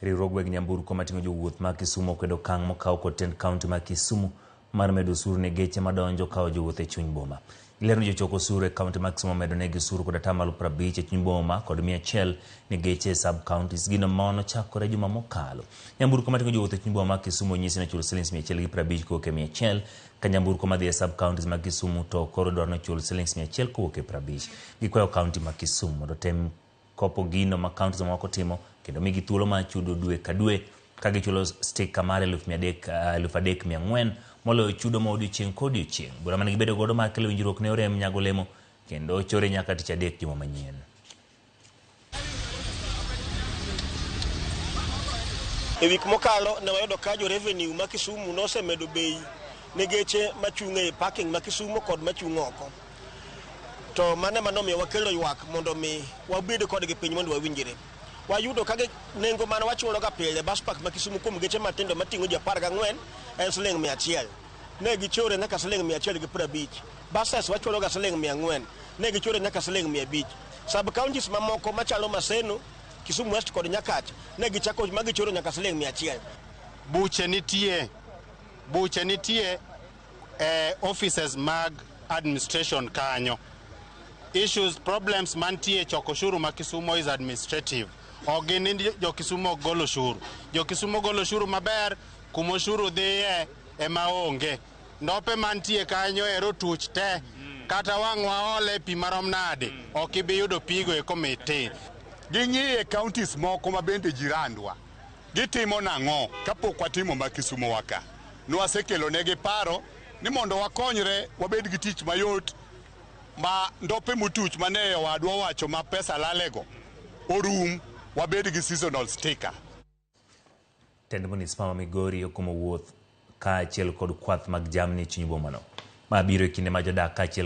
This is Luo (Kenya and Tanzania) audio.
Riwruog nyamburko mating'o jowuoth ma Kisumu kwedo okang' mokaw kod tend kaunti ma Kisumu mar medo osuru ne geche madonjo kawo jowuoth e chuny boma. Ilero jochoko osuru e kaunti ma Kisumu medo negi osuru kod 50% e chuny boma kod 100 ne geche sub counties. Gino mono chakore juma mokalo. Nyamburko mating'o jowuoth e chuny boma ma Kisumu onyisi ni chul shillings 150 kowuok e 100, ka nyamburko madhi e sub counties ma Kisumu to koro dwaro chul shillings 100 kowuok e 50. Gikwayo kaunti ma Kisumu mondo tem kopo gino ma kaunti moko timo kendo migi thuolo ma chudo dwe ka dwe ka gichulo stika mar 3,400 moloyo chudo ma odiochieng' kodiochieng'. Bura mane gibedo godo mar kelo winjruok ne orem nyago lemo kendo chore nyaka tich adek juma manyien. E wik mokalo ne wayudo ka jo revenue ma Kisumu nosemedo bei ne geche machung' e parking ma Kisumu kod machung' oko. To mane manomiyo wakelo ywak mondo mi wabed kodgi piny mondo wawinjre. Wayudo kage nengo mane wachulo ga pile bus park ma Kisumu kuom geche matindo mating'o ji 14 en siling 100. Ne gichore nyaka siling 150. Buses wachulo ga siling 400. Ne gichore nyaka siling 500. Sub counties mamoko machalo Maseno, Kisumu West kod Nyakach ne gichako magichoro nyaka siling 100. Buche nitie offices mag administration kanyo. Problems mantie choko ushuru ma Kisumu is administrative. Ogini jo Kisumu golo ushuru. Jo Kisumu golo ushuru maber, kuma ushuru dhiye ema onge. Ndope mantie kanyo ero tuch te, kata wang'wa ole pi marom nade, ok ibi yudo pigo e komiti. Ging'iye counties moko ma bende jirandwa. Gitimo nang'o kapok watimo ma Kisumu waka. Nwasekelo negi paro ni mondo wakonyre wabed gi tich mayot ma ndope mutuch mane wadwa wacho ma pesa lalego orum wabed gi seasonal sticker. Tend municipal ma Migori okumo wuoth ka achiel kod kwath mag jamni chuny boma no. Ma biro e kinde ma jodak ka achiel